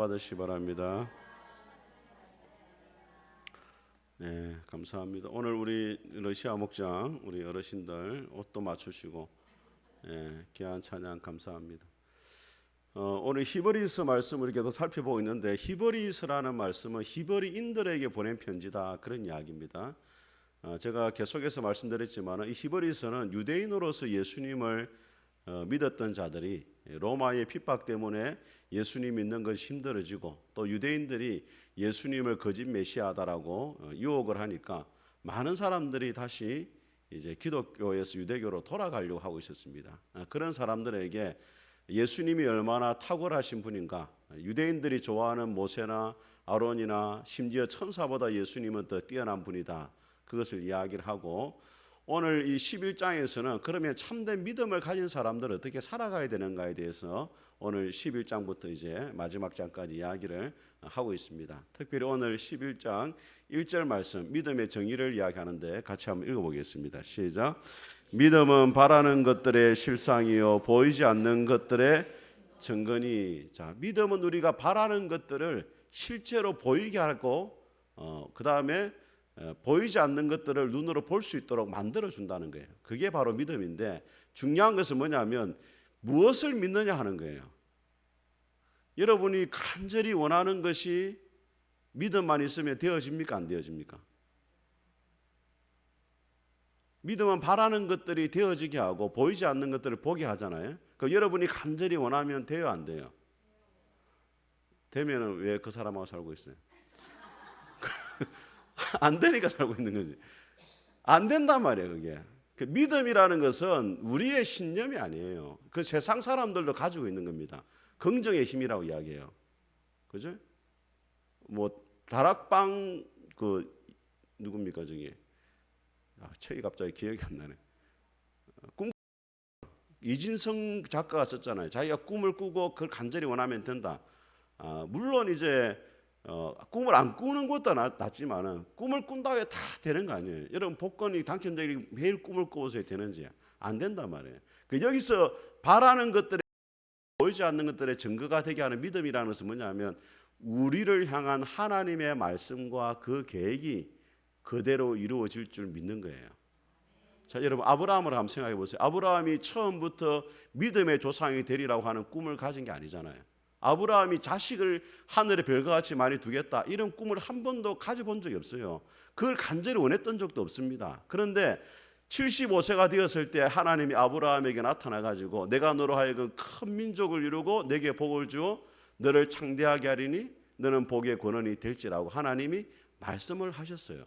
받으시기 바랍니다. 네, 감사합니다. 오늘 우리 러시아 목장 우리 어르신들 옷도 맞추시고 귀한 찬양 감사합니다. 오늘 히브리서 말씀을 계속 살펴보고 있는데 히브리서라는 말씀은 히브리인들에게 보낸 편지다 그런 이야기입니다. 제가 계속해서 말씀드렸지만 이 히브리서는 유대인으로서 예수님을 믿었던 자들이 로마의 핍박 때문에 예수님 믿는 것이 힘들어지고 또 유대인들이 예수님을 거짓 메시아다라고 유혹을 하니까 많은 사람들이 다시 이제 기독교에서 유대교로 돌아가려고 하고 있었습니다. 그런 사람들에게 예수님이 얼마나 탁월하신 분인가, 유대인들이 좋아하는 모세나 아론이나 심지어 천사보다 예수님은 더 뛰어난 분이다, 그것을 이야기를 하고 오늘 이 11장에서는 그러면 참된 믿음을 가진 사람들은 어떻게 살아가야 되는가에 대해서 오늘 11장부터 이제 마지막 장까지 이야기를 하고 있습니다. 특별히 오늘 11장 1절 말씀 믿음의 정의를 이야기하는데 같이 한번 읽어보겠습니다. 시작. 믿음은 바라는 것들의 실상이요 보이지 않는 것들의 증거니. 자, 믿음은 우리가 바라는 것들을 실제로 보이게 하고 그 다음에 보이지 않는 것들을 눈으로 볼 수 있도록 만들어준다는 거예요. 그게 바로 믿음인데 중요한 것은 뭐냐면 무엇을 믿느냐 하는 거예요. 여러분이 간절히 원하는 것이 믿음만 있으면 되어집니까? 안 되어집니까? 믿음은 바라는 것들이 되어지게 하고 보이지 않는 것들을 보게 하잖아요. 그럼 여러분이 간절히 원하면 돼요? 안 돼요? 되면 왜 그 사람하고 살고 있어요? 안 되니까 살고 있는 거지. 안 된단 말이에요, 그게. 그 믿음이라는 것은 우리의 신념이 아니에요. 그 세상 사람들도 가지고 있는 겁니다. 긍정의 힘이라고 이야기해요. 그죠? 뭐 다락방 그 누굽니까 저기? 책이 갑자기 기억이 안 나네. 꿈 이진성 작가가 썼잖아요. 자기가 꿈을 꾸고 그걸 간절히 원하면 된다. 물론 이제 꿈을 안 꾸는 것도 낫지만은 꿈을 꾼다고 해서 다 되는 거 아니에요. 여러분 복권이 당첨되기 매일 꿈을 꾸어서 되는지 안 된단 말이에요. 여기서 바라는 것들에 보이지 않는 것들의 증거가 되게 하는 믿음이라는 것은 뭐냐면 우리를 향한 하나님의 말씀과 그 계획이 그대로 이루어질 줄 믿는 거예요. 자, 여러분 아브라함을 한번 생각해 보세요. 아브라함이 처음부터 믿음의 조상이 되리라고 하는 꿈을 가진 게 아니잖아요. 아브라함이 자식을 하늘의 별과 같이 많이 두겠다 이런 꿈을 한 번도 가져본 적이 없어요. 그걸 간절히 원했던 적도 없습니다. 그런데 75세가 되었을 때 하나님이 아브라함에게 나타나가지고 내가 너로 하여금 큰 민족을 이루고 내게 복을 주어 너를 창대하게 하리니 너는 복의 권원이 될지라고 하나님이 말씀을 하셨어요.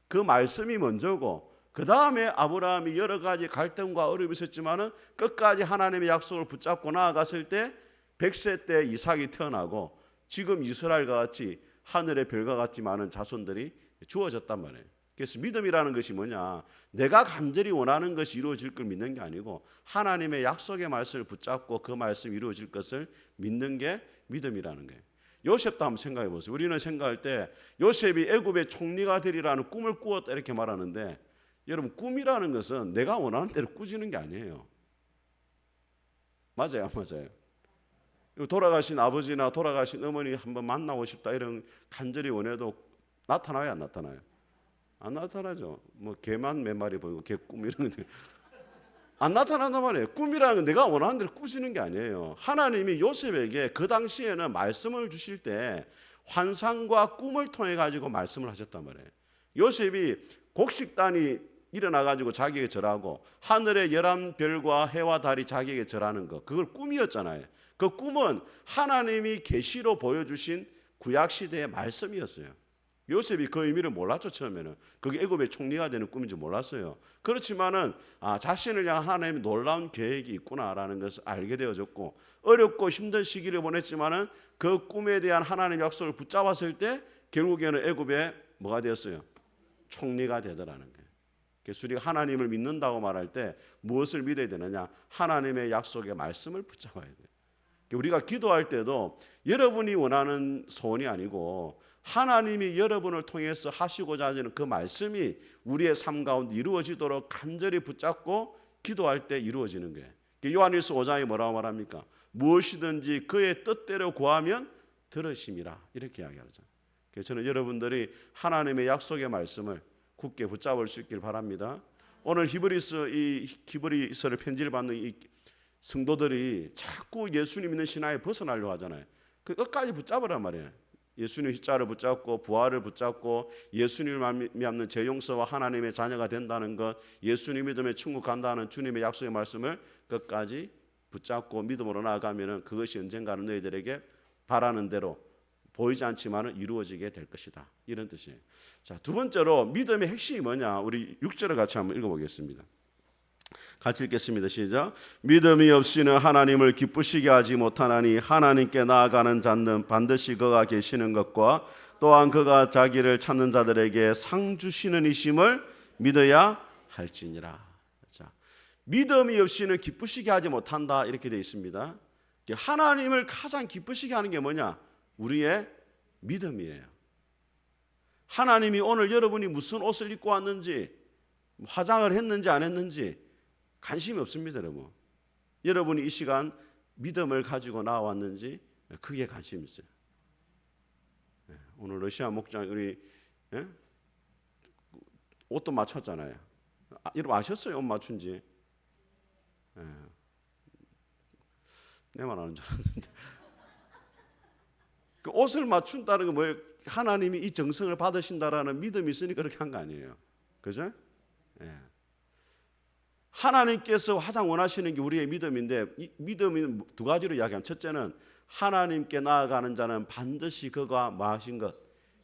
그 말씀이 먼저고 그 다음에 아브라함이 여러 가지 갈등과 어려움이 있었지만은 끝까지 하나님의 약속을 붙잡고 나아갔을 때 100세 때 이삭이 태어나고 지금 이스라엘과 같이 하늘의 별과 같이 많은 자손들이 주어졌단 말이에요. 그래서 믿음이라는 것이 뭐냐? 내가 간절히 원하는 것이 이루어질 걸 믿는 게 아니고 하나님의 약속의 말씀을 붙잡고 그 말씀이 이루어질 것을 믿는 게 믿음이라는 거예요. 요셉도 한번 생각해 보세요. 우리는 생각할 때 요셉이 애굽의 총리가 되리라는 꿈을 꾸었다 이렇게 말하는데 여러분 꿈이라는 것은 내가 원하는 대로 꾸지는 게 아니에요. 맞아요, 안 맞아요? 돌아가신 아버지나 돌아가신 어머니 한번 만나고 싶다 이런 간절히 원해도 나타나요, 안 나타나요? 안 나타나죠. 뭐 개만 몇 마리 보이고 개꿈 이런 거 안 나타난단 말이에요. 꿈이라는 건 내가 원하는 대로 꾸시는 게 아니에요. 하나님이 요셉에게 그 당시에는 말씀을 주실 때 환상과 꿈을 통해 가지고 말씀을 하셨단 말이에요. 요셉이 곡식단이 일어나 가지고 자기에게 절하고 하늘의 11별과 해와 달이 자기에게 절하는 거 그걸 꿈이었잖아요. 그 꿈은 하나님이 계시로 보여주신 구약시대의 말씀이었어요. 요셉이 그 의미를 몰랐죠. 처음에는 그게 애굽의 총리가 되는 꿈인지 몰랐어요. 그렇지만은 자신을 향한 하나님의 놀라운 계획이 있구나라는 것을 알게 되어졌고 어렵고 힘든 시기를 보냈지만은 그 꿈에 대한 하나님의 약속을 붙잡았을 때 결국에는 애굽의 뭐가 되었어요? 총리가 되더라는 거예요. 그래서 우리가 하나님을 믿는다고 말할 때 무엇을 믿어야 되느냐? 하나님의 약속의 말씀을 붙잡아야 돼요. 우리가 기도할 때도 여러분이 원하는 소원이 아니고 하나님이 여러분을 통해서 하시고자 하시는 그 말씀이 우리의 삶 가운데 이루어지도록 간절히 붙잡고 기도할 때 이루어지는 거예요. 요한일서 5장에 뭐라고 말합니까? 무엇이든지 그의 뜻대로 구하면 들으심이라 이렇게 이야기하죠. 그래서 저는 여러분들이 하나님의 약속의 말씀을 굳게 붙잡을 수 있길 바랍니다. 오늘 히브리서를 편지를 받는 이 성도들이 자꾸 예수님 믿는 신앙에 벗어나려고 하잖아요. 그 끝까지 붙잡으란 말이에요. 예수님 십자가를 붙잡고 부활을 붙잡고 예수님을 말미암는 죄 용서와 하나님의 자녀가 된다는 것, 예수님 믿음에 천국 간다는 주님의 약속의 말씀을 끝까지 붙잡고 믿음으로 나아가면 그것이 언젠가는 너희들에게 바라는 대로 보이지 않지만 이루어지게 될 것이다. 이런 뜻이에요. 자, 두 번째로 믿음의 핵심이 뭐냐? 우리 6절을 같이 한번 읽어보겠습니다. 같이 읽겠습니다. 시작. 믿음이 없이는 하나님을 기쁘시게 하지 못하나니 하나님께 나아가는 자는 반드시 그가 계시는 것과 또한 그가 자기를 찾는 자들에게 상 주시는 이심을 믿어야 할지니라. 자, 믿음이 없이는 기쁘시게 하지 못한다 이렇게 되어 있습니다. 하나님을 가장 기쁘시게 하는 게 뭐냐? 우리의 믿음이에요. 하나님이 오늘 여러분이 무슨 옷을 입고 왔는지, 화장을 했는지 안 했는지 관심이 없습니다, 여러분. 여러분이 이 시간 믿음을 가지고 나왔는지 그게 관심이 있어요. 오늘 러시아 목장 우리 옷도 맞췄잖아요. 여러분 아셨어요? 옷 맞춘지? 내만 아는 줄 알았는데. 그 옷을 맞춘다는 게 뭐예요? 하나님이 이 정성을 받으신다라는 믿음이 있으니까 그렇게 한 거 아니에요. 그죠? 하나님께서 화장 원하시는 게 우리의 믿음인데 이 믿음은 두 가지로 이야기하면 첫째는 하나님께 나아가는 자는 반드시 그가 뭐 하신 것?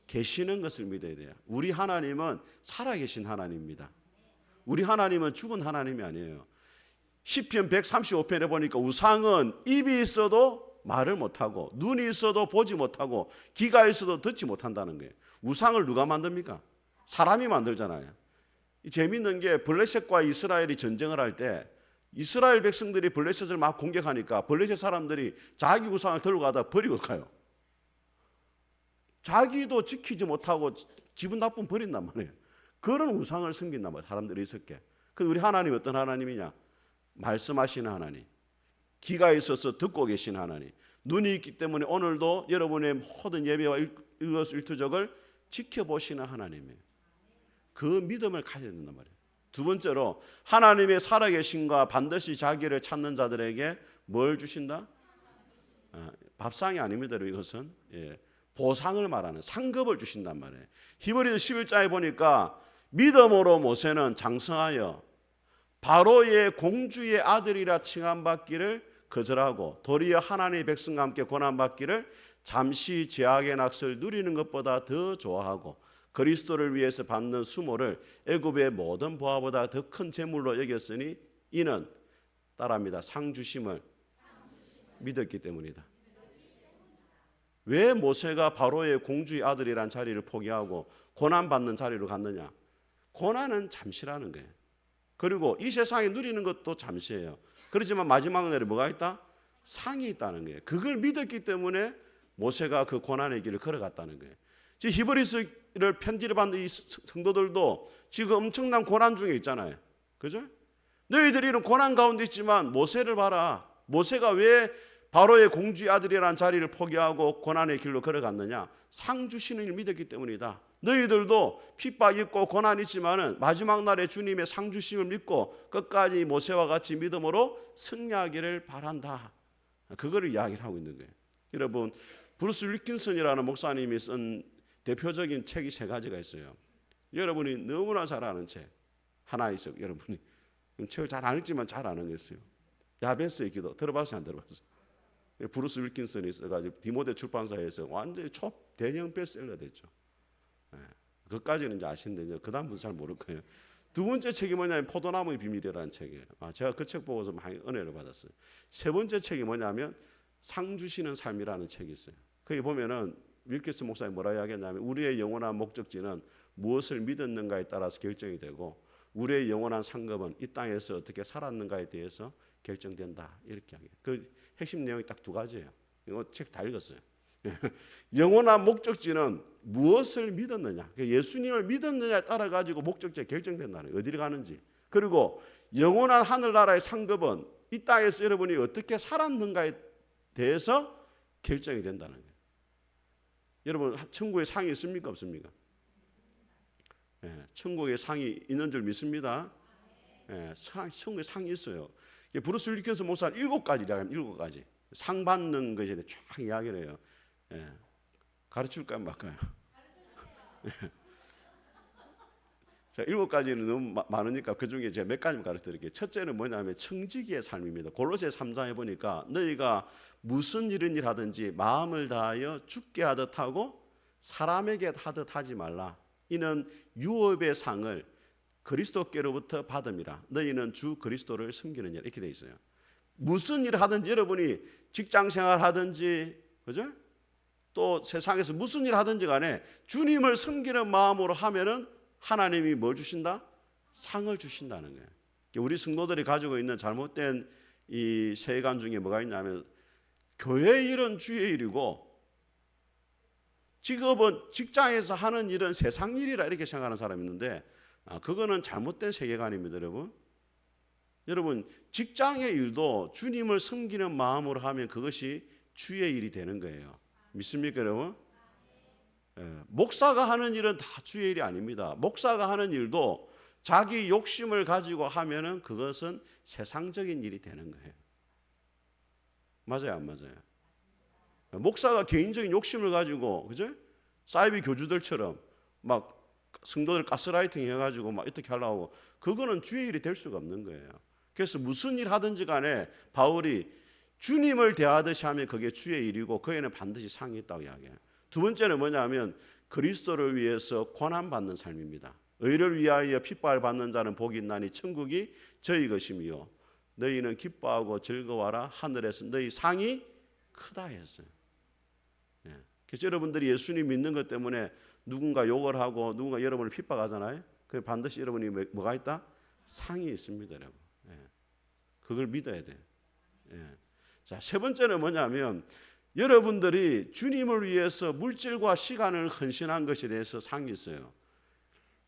계시는 것을 믿어야 돼요. 우리 하나님은 살아계신 하나님입니다. 우리 하나님은 죽은 하나님이 아니에요. 시편 135편에 보니까 우상은 입이 있어도 말을 못하고 눈이 있어도 보지 못하고 귀가 있어도 듣지 못한다는 거예요. 우상을 누가 만듭니까? 사람이 만들잖아요. 재미있는 게 블레셋과 이스라엘이 전쟁을 할 때 이스라엘 백성들이 블레셋을 막 공격하니까 블레셋 사람들이 자기 우상을 들고 가다 버리고 가요. 자기도 지키지 못하고 기분 나쁜 버린단 말이에요. 그런 우상을 섬긴단 말이에요. 사람들이 있었게. 그런데 우리 하나님이 어떤 하나님이냐? 말씀하시는 하나님. 귀가 있어서 듣고 계신 하나님. 눈이 있기 때문에 오늘도 여러분의 모든 예배와 일거수일투족을 지켜보시는 하나님이에요. 그 믿음을 가져야 된단 말이에요. 두 번째로 하나님의 살아계신과 반드시 자기를 찾는 자들에게 뭘 주신다? 밥상이 아닙니다. 이것은 보상을 말하는 상급을 주신단 말이에요. 히브리서 11장에 보니까 믿음으로 모세는 장성하여 바로의 공주의 아들이라 칭함받기를 거절하고 도리어 하나님의 백성과 함께 고난받기를 잠시 제약의 낙을 누리는 것보다 더 좋아하고 그리스도를 위해서 받는 수모를 애굽의 모든 보화보다 더 큰 재물로 여겼으니 이는 따라합니다. 상 주심을 믿었기 때문이다. 왜 모세가 바로의 공주의 아들이란 자리를 포기하고 고난받는 자리로 갔느냐? 고난은 잠시라는 거예요. 그리고 이 세상에 누리는 것도 잠시예요. 그렇지만 마지막 날에 뭐가 있다? 상이 있다는 거예요. 그걸 믿었기 때문에 모세가 그 고난의 길을 걸어갔다는 거예요. 지금 히브리서를 편지를 받는 이 성도들도 지금 엄청난 고난 중에 있잖아요. 그죠? 너희들이 이런 고난 가운데 있지만 모세를 봐라. 모세가 왜 바로의 공주의 아들이라는 자리를 포기하고 고난의 길로 걸어갔느냐? 상 주시는 일 믿었기 때문이다. 너희들도 핍박 있고 고난 있지만은 마지막 날에 주님의 상 주심을 믿고 끝까지 모세와 같이 믿음으로 승리하기를 바란다. 그거를 이야기를 하고 있는 거예요. 여러분, 브루스 윌킨슨이라는 목사님이 쓴 대표적인 책이 세 가지가 있어요. 여러분이 너무나 잘 아는 책 하나 있어요. 여러분이 책을 잘 안 읽지만 잘 아는 게 있어요. 야베스의 기도 들어봤어요? 안 들어봤어요? 브루스 윌킨슨이 써가지고 디모데 출판사에서 완전히 초대형 베스트셀러 됐죠. 그까지는 이제 아시는데 이제 그 다음부터 잘 모를 거예요. 두 번째 책이 뭐냐면 포도나무의 비밀이라는 책이에요. 제가 그 책 보고서 많이 은혜를 받았어요. 세 번째 책이 뭐냐면 상 주시는 삶이라는 책이 있어요. 거기 보면은 윌킨슨 목사님 뭐라 이야기했냐면 우리의 영원한 목적지는 무엇을 믿었는가에 따라서 결정이 되고 우리의 영원한 상급은 이 땅에서 어떻게 살았는가에 대해서 결정된다. 이렇게 이야기해요. 그 핵심 내용이 딱 두 가지예요. 이거 책 다 읽었어요. 영원한 목적지는 무엇을 믿었느냐, 예수님을 믿었느냐에 따라 가지고 목적지가 결정된다는 거예요. 어디를 가는지. 그리고 영원한 하늘나라의 상급은 이 땅에서 여러분이 어떻게 살았는가에 대해서 결정이 된다는 거예요. 여러분 천국에 상이 있습니까 없습니까? 예, 천국에 상이 있는 줄 믿습니다. 예, 천국에 상이 있어요. 브루스 윌리킨스 목사는 7가지 이야기합니다. 7가지 상 받는 것에 대해 쫙 이야기를 해요. 예, 가르칠까요 말까요? 자, 7가지는 너무 많으니까 그중에 제가 몇 가지만 가르쳐드릴게요. 첫째는 뭐냐면 청지기의 삶입니다. 골로새 3장에 보니까 너희가 무슨 일은 일하든지 마음을 다하여 주께 하듯 하고 사람에게 하듯 하지 말라. 이는 유업의 상을 그리스도께로부터 받음이라. 너희는 주 그리스도를 섬기느니라. 이렇게 돼 있어요. 무슨 일을 하든지 여러분이 직장생활 하든지 그죠? 또 세상에서 무슨 일을 하든지 간에 주님을 섬기는 마음으로 하면은 하나님이 뭘 주신다? 상을 주신다는 거예요. 우리 성도들이 가지고 있는 잘못된 이 세관 중에 뭐가 있냐면 교회 일은 주의 일이고 직업은 직장에서 하는 일은 세상 일이라 이렇게 생각하는 사람이 있는데 그거는 잘못된 세계관입니다. 여러분 직장의 일도 주님을 섬기는 마음으로 하면 그것이 주의 일이 되는 거예요. 믿습니까 여러분? 목사가 하는 일은 다 주의 일이 아닙니다. 목사가 하는 일도 자기 욕심을 가지고 하면은 그것은 세상적인 일이 되는 거예요. 맞아요, 안 맞아요? 목사가 개인적인 욕심을 가지고 그죠? 사이비 교주들처럼 막 성도들 가스라이팅 해가지고 막 어떻게 하려고 그거는 주의 일이 될 수가 없는 거예요. 그래서 무슨 일 하든지 간에 바울이 주님을 대하듯이 하면 그게 주의 일이고 그에는 반드시 상이 있다고 이야기해요. 두 번째는 뭐냐면 그리스도를 위해서 고난받는 삶입니다. 의를 위하여 핍박을 받는 자는 복이 있나니 천국이 저희 것이며 너희는 기뻐하고 즐거워하라 하늘에서 너희 상이 크다 했어요. 그래서 여러분들이 예수님 믿는 것 때문에 누군가 욕을 하고 누군가 여러분을 핍박하잖아요. 그 반드시 여러분이 뭐가 있다? 상이 있습니다, 여러분. 그걸 믿어야 돼요. 자, 세 번째는 뭐냐면 여러분들이 주님을 위해서 물질과 시간을 헌신한 것에 대해서 상이 있어요.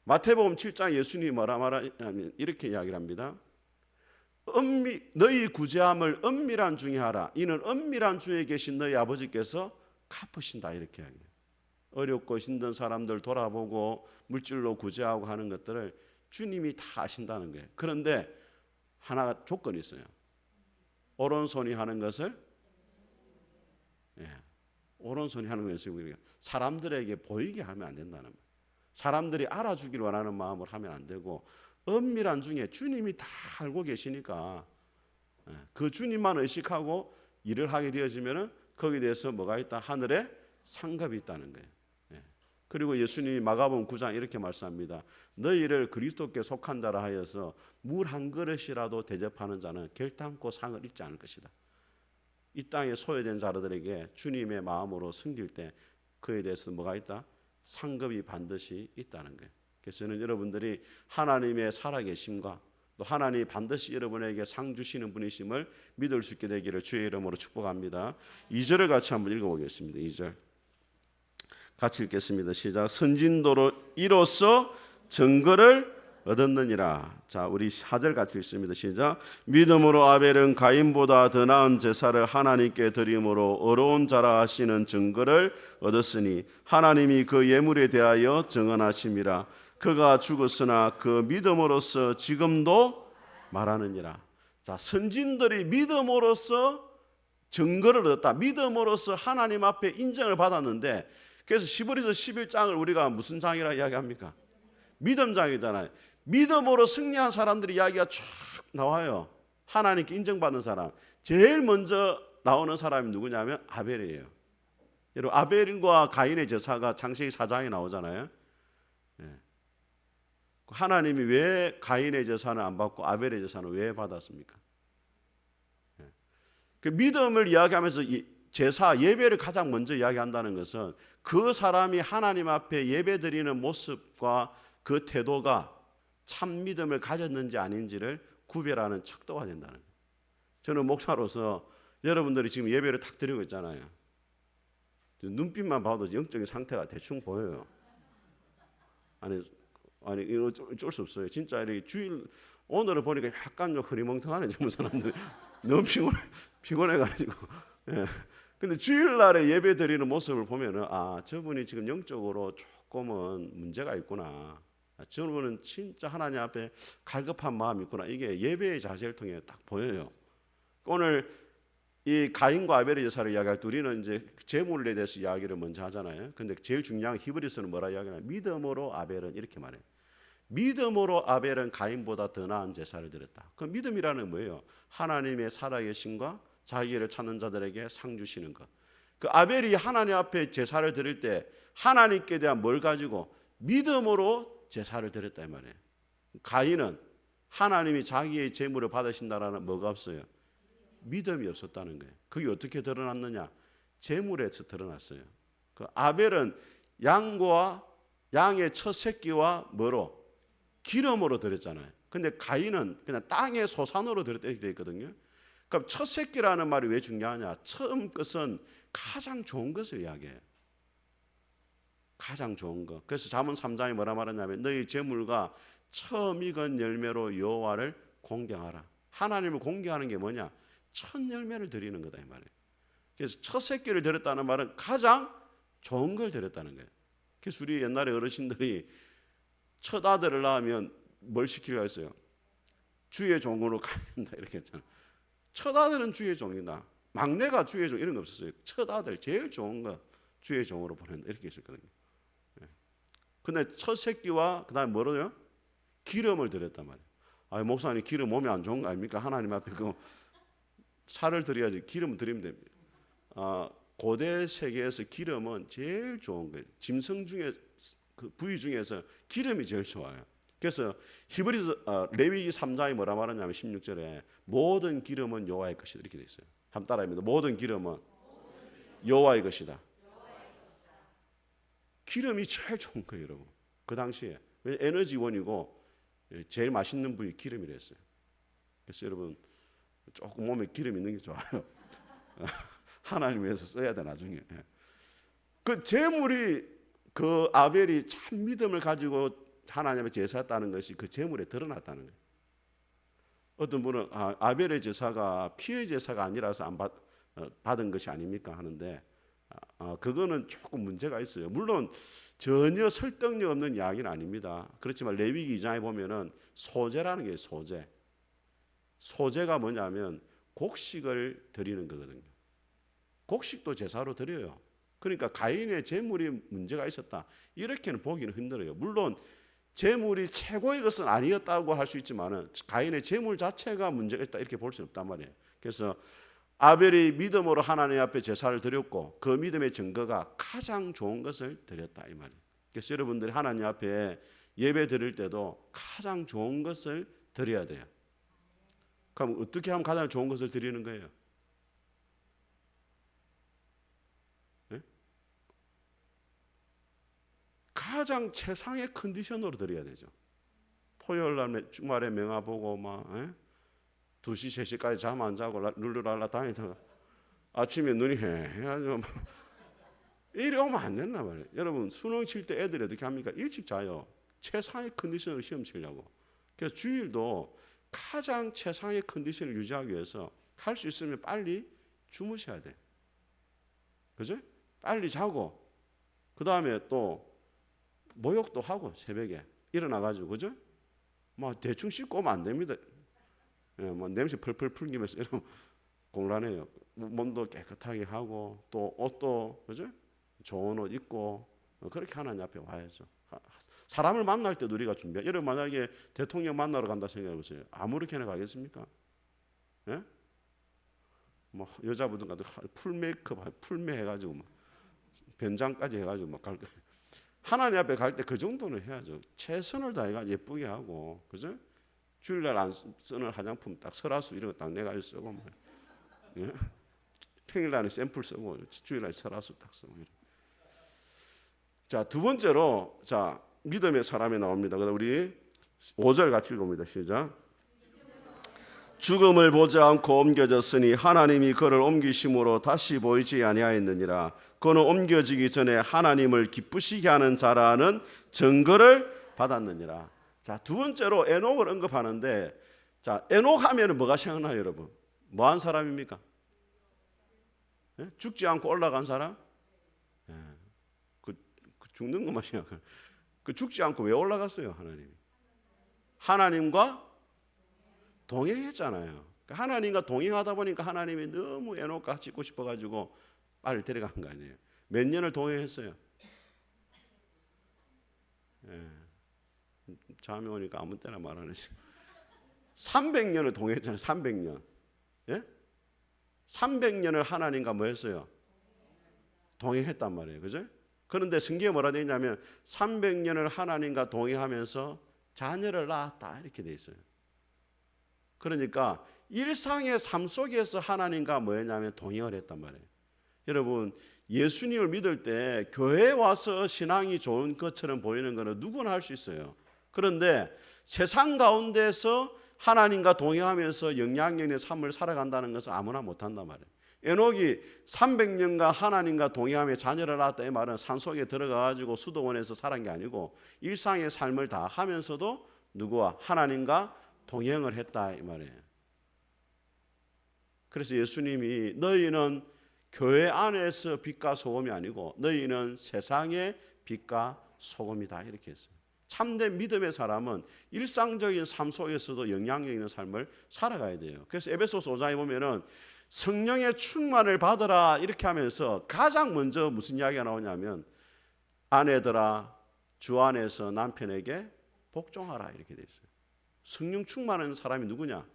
마태복음 7장 예수님이 뭐라 말하냐면 이렇게 이야기를 합니다. 너희 구제함을 은밀한 중에 하라. 이는 은밀한 중에 계신 너희 아버지께서 갚으신다. 이렇게 이야기해요. 어렵고 힘든 사람들 돌아보고 물질로 구제하고 하는 것들을 주님이 다 아신다는 거예요. 그런데 하나 조건이 있어요. 오른손이 하는 것을 오른손이 하는 것을 사람들에게 보이게 하면 안 된다는 거예요. 사람들이 알아주길 원하는 마음으로 하면 안 되고 은밀한 중에 주님이 다 알고 계시니까 그 주님만 의식하고 일을 하게 되어지면은 거기에 대해서 뭐가 있다? 하늘에 상급이 있다는 거예요. 그리고 예수님이 마가복음 9장 이렇게 말씀합니다. 너희를 그리스도께 속한 자라 하여서 물 한 그릇이라도 대접하는 자는 결단코 상을 잊지 않을 것이다. 이 땅에 소외된 자들에게 주님의 마음으로 섬길 때 그에 대해서 뭐가 있다? 상급이 반드시 있다는 거예요. 그래서 저는 여러분들이 하나님의 살아계심과 또 하나님이 반드시 여러분에게 상 주시는 분이심을 믿을 수 있게 되기를 주의 이름으로 축복합니다. 2절을 같이 한번 읽어보겠습니다. 2절 같이 읽겠습니다. 시작. 선진도로 이로써 증거를 얻었느니라. 자, 우리 4절 같이 읽습니다. 시작. 믿음으로 아벨은 가인보다 더 나은 제사를 하나님께 드림으로 의로운 자라 하시는 증거를 얻었으니 하나님이 그 예물에 대하여 증언하심이라. 그가 죽었으나 그 믿음으로써 지금도 말하느니라. 자, 선진들이 믿음으로써 증거를 얻었다. 믿음으로써 하나님 앞에 인정을 받았는데, 그래서 시브리서 11장을 우리가 무슨 장이라 이야기합니까? 믿음장이잖아요. 믿음으로 승리한 사람들이 이야기가 쫙 나와요. 하나님께 인정받는 사람. 제일 먼저 나오는 사람이 누구냐면 아벨이에요. 여러분, 아벨과 가인의 제사가 창세기 4장에 나오잖아요. 하나님이 왜 가인의 제사는 안 받고 아벨의 제사는 왜 받았습니까? 그 믿음을 이야기하면서 제사 예배를 가장 먼저 이야기한다는 것은 그 사람이 하나님 앞에 예배드리는 모습과 그 태도가 참 믿음을 가졌는지 아닌지를 구별하는 척도가 된다는 거예요. 저는 목사로서 여러분들이 지금 예배를 탁 드리고 있잖아요. 눈빛만 봐도 영적인 상태가 대충 보여요. 아니 이거 어쩔 수 없어요. 진짜 이렇게 주일 오늘을 보니까 약간 좀 흐리멍텅하네. 젊은 사람들 너무 피곤해가지고. 예. 근데 주일날에 예배 드리는 모습을 보면은 저분이 지금 영적으로 조금은 문제가 있구나. 저분은 진짜 하나님 앞에 갈급한 마음이 있구나. 이게 예배의 자세를 통해 딱 보여요. 오늘 이 가인과 아벨의 제사를 이야기할 때 우리는 이제 제물에 대해서 이야기를 먼저 하잖아요. 근데 제일 중요한 히브리서는 뭐라 이야기하냐? 믿음으로 아벨은 이렇게 말해요. 믿음으로 아벨은 가인보다 더 나은 제사를 드렸다. 그 믿음이라는 건 뭐예요? 하나님의 살아계심과 자기를 찾는 자들에게 상 주시는 것. 그 아벨이 하나님 앞에 제사를 드릴 때 하나님께 대한 뭘 가지고 믿음으로 제사를 드렸다 이 말이에요. 가인은 하나님이 자기의 제물을 받으신다라는 뭐가 없어요? 믿음이 없었다는 거예요. 그게 어떻게 드러났느냐? 제물에서 드러났어요. 그 아벨은 양의 첫 새끼와 뭐로? 기름으로 드렸잖아요. 근데 가인은 그냥 땅의 소산으로 드렸다 이렇게 되어 있거든요. 그럼 첫 새끼라는 말이 왜 중요하냐? 처음 것은 가장 좋은 것을 이야기해요. 가장 좋은 것. 그래서 잠언 3장에 뭐라 말하냐면 너희 제물과 처음 익은 열매로 여호와를 공경하라. 하나님을 공경하는 게 뭐냐? 첫 열매를 드리는 거다 이 말이에요. 그래서 첫 새끼를 드렸다는 말은 가장 좋은 걸 드렸다는 거예요. 그래서 우리 옛날에 어르신들이 첫 아들을 낳으면 뭘 시키려고 했어요? 주의 종으로 가야 된다 이렇게 했잖아요. 첫 아들은 주의 종이다. 막내가 주의 종 이런 거 없었어요. 첫 아들 제일 좋은 거 주의 종으로 보낸다 이렇게 했었거든요. 근데 첫 새끼와 그다음에 뭐로요? 기름을 드렸단 말이에요. 목사님 기름 몸에 안 좋은 거 아닙니까? 하나님 앞에 그 살을 드려야지 기름 드리면 됩니다. 고대 세계에서 기름은 제일 좋은 거예요. 짐승 중에 그 부위 중에서 기름이 제일 좋아요. 그래서 히브리서 레위기 3장에 뭐라 말하냐면 16절에 모든 기름은 여호와의 것이다 이렇게 돼 있어요. 한번 따라합니다. 모든 기름은 여호와의 것이다. 기름이 제일 좋은 거예요, 여러분. 그 당시에 에너지원이고 제일 맛있는 부위 기름이랬어요. 그래서 여러분 조금 몸에 기름 있는 게 좋아요. 하나님 위해서 써야 돼 나중에. 그 제물이 그 아벨이 참 믿음을 가지고 하나님의 제사했다는 것이 그 제물에 드러났다는 거예요. 어떤 분은 아벨의 제사가 피의 제사가 아니라서 받은 것이 아닙니까 하는데 그거는 조금 문제가 있어요. 물론 전혀 설득력 없는 이야기는 아닙니다. 그렇지만 레위기 2장에 보면은 소제라는 게 소제. 소제가 뭐냐면 곡식을 드리는 거거든요. 곡식도 제사로 드려요. 그러니까 가인의 제물이 문제가 있었다. 이렇게는 보기는 힘들어요. 물론 제물이 최고의 것은 아니었다고 할 수 있지만은 가인의 제물 자체가 문제가 있다 이렇게 볼 수는 없단 말이에요. 그래서 아벨이 믿음으로 하나님 앞에 제사를 드렸고 그 믿음의 증거가 가장 좋은 것을 드렸다 이 말이에요. 그래서 여러분들이 하나님 앞에 예배 드릴 때도 가장 좋은 것을 드려야 돼요. 그럼 어떻게 하면 가장 좋은 것을 드리는 거예요? 네? 가장 최상의 컨디션으로 드려야 되죠. 토요일 날 주말에 명화 보고 막 2시 3시까지 잠 안 자고 룰루랄라 다니다가 아침에 눈이 해가지고 이리 오면 안 된단 말이에요. 여러분 수능 칠 때 애들이 어떻게 합니까? 일찍 자요. 최상의 컨디션으로 시험 치려고. 그래서 주일도 가장 최상의 컨디션을 유지하기 위해서 할 수 있으면 빨리 주무셔야 돼. 그죠? 빨리 자고 그 다음에 또 목욕도 하고 새벽에 일어나가지고 그죠? 막 대충 씻고 오면 안 됩니다. 뭐 냄새 펄펄 풍기면서 이러면 곤란해요. 몸도 깨끗하게 하고 또 옷도 그죠? 좋은 옷 입고 그렇게 하나님 앞에 와야죠. 사람을 만날 때도 우리가 준비해. 여러분 만약에 대통령 만나러 간다 생각해 보세요. 아무렇게나 가겠습니까? 예? 뭐 여자분들 가도 풀 메이크업, 풀메 해가지고 막 변장까지 해가지고 막 갈 거예요. 하나님 앞에 갈 때 그 정도는 해야죠. 최선을 다해가 예쁘게 하고 그죠? 주일날 안 쓰는 화장품 딱 설화수 이런 거 딱 내가 쓰고 뭐. 예? 평일날에 샘플 쓰고 주일날 설화수 딱 쓰고. 자, 두 번째로 자 믿음의 사람이 나옵니다. 그다음 우리 5절 같이 읽어봅니다. 시작. 죽음을 보지 않고 옮겨졌으니 하나님이 그를 옮기심으로 다시 보이지 아니하였느니라. 그는 옮겨지기 전에 하나님을 기쁘시게 하는 자라는 증거를 받았느니라. 자, 두 번째로 에녹을 언급하는데 자, 에녹 하면은 뭐가 생각나요, 여러분? 뭐한 사람입니까? 예? 죽지 않고 올라간 사람? 예. 그 죽는 것만 생각해. 그 죽지 않고 왜 올라갔어요? 하나님과 동행했잖아요. 하나님과 동행하다 보니까 하나님이 너무 에녹과 찍고 싶어가지고 빨리 데려간 거 아니에요. 몇 년을 동행했어요? 예. 잠이 오니까 아무 때나 말 안 했어요. 300년을 동행했잖아요. 300년. 예? 300년을 하나님과 뭐 했어요? 동행했단 말이에요. 그죠? 그런데 성경에 뭐라 되어 있냐면 300년을 하나님과 동행하면서 자녀를 낳았다 이렇게 되어 있어요. 그러니까 일상의 삶 속에서 하나님과 뭐였냐면 동행을 했단 말이에요. 여러분 예수님을 믿을 때 교회에 와서 신앙이 좋은 것처럼 보이는 것은 누구나 할 수 있어요. 그런데 세상 가운데서 하나님과 동행하면서 영향력 있는 삶을 살아간다는 것은 아무나 못한단 말이에요. 에녹이 300년간 하나님과 동행하며 자녀를 낳았다 이 말은 산속에 들어가가지고 수도원에서 살은 게 아니고 일상의 삶을 다 하면서도 누구와 하나님과 동행을 했다 이 말이에요. 그래서 예수님이 너희는 교회 안에서 빛과 소금이 아니고 너희는 세상의 빛과 소금이다 이렇게 했어요. 참된 믿음의 사람은 일상적인 삶 속에서도 영향력 있는 삶을 살아가야 돼요. 그래서 에베소서 5장에 보면은 성령의 충만을 받으라 이렇게 하면서 가장 먼저 무슨 이야기가 나오냐면 아내들아 주 안에서 남편에게 복종하라 이렇게 돼 있어요. 성령 충만한 사람이 누구냐?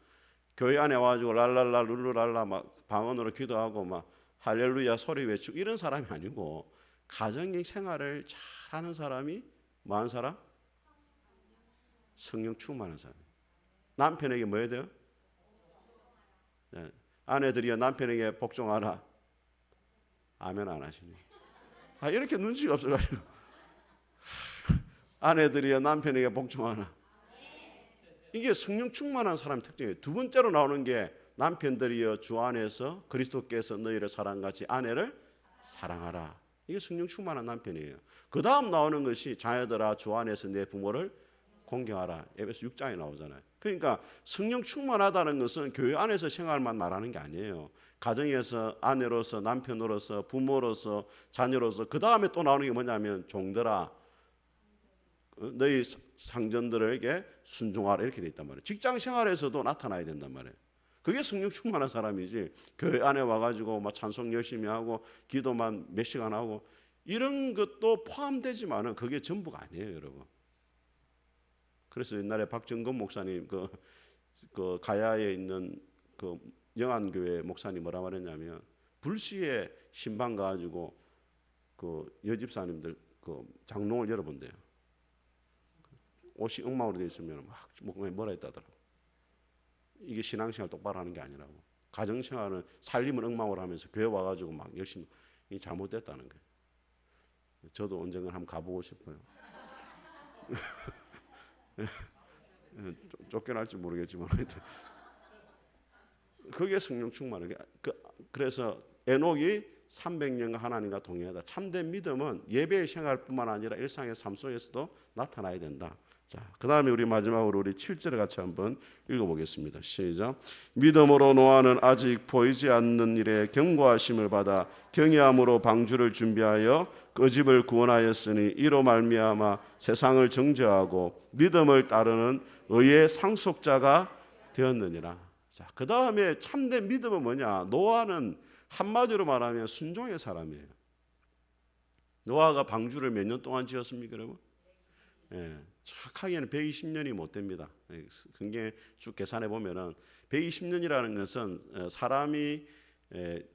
교회 안에 와가지고 랄랄라 룰루랄라 막 방언으로 기도하고 막 할렐루야 소리 외치고 이런 사람이 아니고 가정의 생활을 잘하는 사람이 뭐한 사람? 성령 충만한 사람. 남편에게 뭐 해야 돼요? 네. 아내들이여 남편에게 복종하라. 아멘 안 하시네. 이렇게 눈치가 없어가지고 아내들이여 남편에게 복종하라. 이게 성령 충만한 사람의 특징이에요. 두 번째로 나오는 게 남편들이여 주 안에서 그리스도께서 너희를 사랑같이 아내를 사랑하라. 이게 성령 충만한 남편이에요. 그 다음 나오는 것이 자녀들아 주 안에서 내 부모를 공경하라. 에베소 6장에 나오잖아요. 그러니까 성령 충만하다는 것은 교회 안에서 생활만 말하는 게 아니에요. 가정에서 아내로서 남편으로서 부모로서 자녀로서 그 다음에 또 나오는 게 뭐냐면 종들아 너희 상전들에게 순종하라 이렇게 돼 있단 말이에요. 직장 생활에서도 나타나야 된단 말이에요. 그게 성령 충만한 사람이지 교회 안에 와가지고 막 찬송 열심히 하고 기도만 몇 시간 하고 이런 것도 포함되지만은 그게 전부가 아니에요, 여러분. 그래서 옛날에 박정건 목사님 그 가야에 있는 그 영안교회 목사님 뭐라 말했냐면 불시에 신방 가지고 그 여집사님들 그 장롱을 열어본대요. 옷이 엉망으로 되어 있으면 막 목에 뭐라 했다더라고. 이게 신앙생활 똑바로 하는 게 아니라고. 가정생활은 살림을 엉망으로 하면서 교회 와가지고 막 열심히 이게 잘못됐다는 거예요. 저도 언젠가 한번 가보고 싶어요. 쫓겨날지 모르겠지만 그게 성령 충만한 게 그래서 에녹이 300년간 하나님과 동행하다. 참된 믿음은 예배의 생활뿐만 아니라 일상의 삶 속에서도 나타나야 된다. 자, 그다음에 우리 마지막으로 우리 7절을 같이 한번 읽어보겠습니다. 시작. 믿음으로 노아는 아직 보이지 않는 일에 경고하심을 받아 경외함으로 방주를 준비하여 그 집을 구원하였으니 이로 말미암아 세상을 정죄하고 믿음을 따르는 의의 상속자가 되었느니라. 자, 그다음에 참된 믿음은 뭐냐? 노아는 한마디로 말하면 순종의 사람이에요. 노아가 방주를 몇 년 동안 지었습니까, 여러분? 예, 정확하게는 120년이 못 됩니다. 성경에 쭉 계산해 보면은 120년이라는 것은 사람이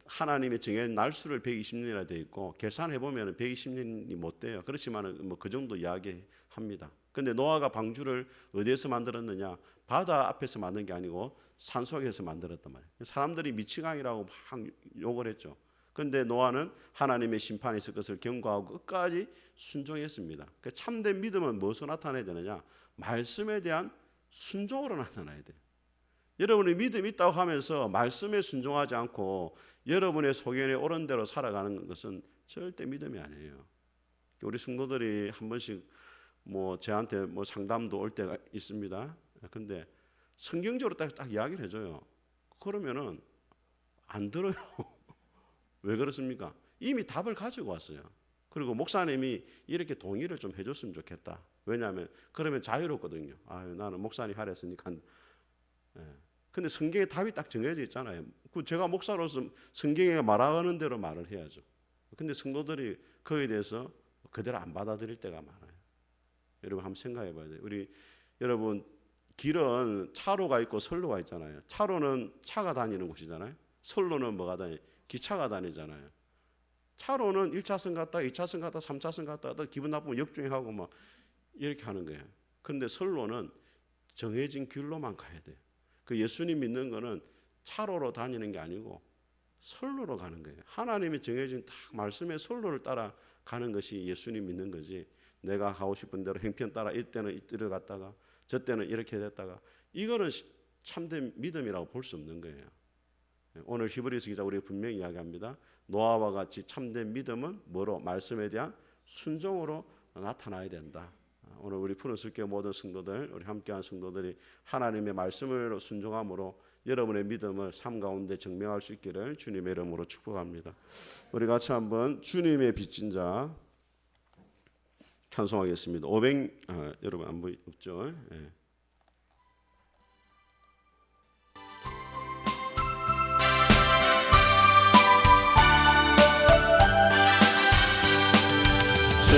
하나님의 정해진 날수를 120년이라 되어 있고 계산해 보면은 120년이 못 돼요. 그렇지만은 뭐 그 정도 이야기합니다. 근데 노아가 방주를 어디에서 만들었느냐? 바다 앞에서 만든 게 아니고 산 속에서 만들었단 말이에요. 사람들이 미치광이라고 막 욕을 했죠. 그런데 노아는 하나님의 심판이 있을 것을 경고하고 끝까지 순종했습니다. 참된 믿음은 무엇으로 나타나야 되느냐? 말씀에 대한 순종으로 나타나야 돼요. 여러분이 믿음이 있다고 하면서 말씀에 순종하지 않고 여러분의 소견에 옳은 대로 살아가는 것은 절대 믿음이 아니에요. 우리 성도들이 한 번씩 뭐 저한테 뭐 상담도 올 때가 있습니다. 근데 성경적으로 딱 이야기를 해줘요. 그러면은 안 들어요. 왜 그렇습니까? 이미 답을 가지고 왔어요. 그리고 목사님이 이렇게 동의를 좀 해줬으면 좋겠다. 왜냐하면 그러면 자유롭거든요. 나는 목사님 하랬으니까. 근데 성경에 답이 딱 정해져 있잖아요. 제가 목사로서 성경에 말하는 대로 말을 해야죠. 근데 성도들이 그에 대해서 그대로 안 받아들일 때가 많아요. 여러분 한번 생각해 봐야 돼요. 여러분 길은 차로가 있고 선로가 있잖아요. 차로는 차가 다니는 곳이잖아요. 선로는 뭐가 다니? 기차가 다니잖아요. 차로는 1차선 갔다 2차선 갔다 3차선 갔다 하다 기분 나쁘면 역주행하고 막 이렇게 하는 거예요. 그런데 선로는 정해진 길로만 가야 돼요. 그 예수님 믿는 거는 차로로 다니는 게 아니고 선로로 가는 거예요. 하나님이 정해진 딱 말씀의 선로를 따라 가는 것이 예수님 믿는 거지. 내가 하고 싶은 대로 행편 따라 이때는 이때를 갔다가 저 때는 이렇게 됐다가 이거는 참된 믿음이라고 볼 수 없는 거예요. 오늘 히브리서 기자 우리가 분명히 이야기합니다. 노아와 같이 참된 믿음은 뭐로? 말씀에 대한 순종으로 나타나야 된다. 오늘 우리 푸른숲교회 모든 성도들, 우리 함께한 성도들이 하나님의 말씀을 순종함으로 여러분의 믿음을 삶 가운데 증명할 수 있기를 주님의 이름으로 축복합니다. 우리 같이 한번 주님의 빚진 자 찬송하겠습니다. 여러분 안 보이죠? 예.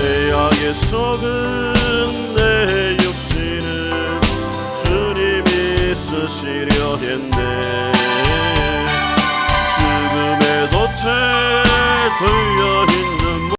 죄악의 속은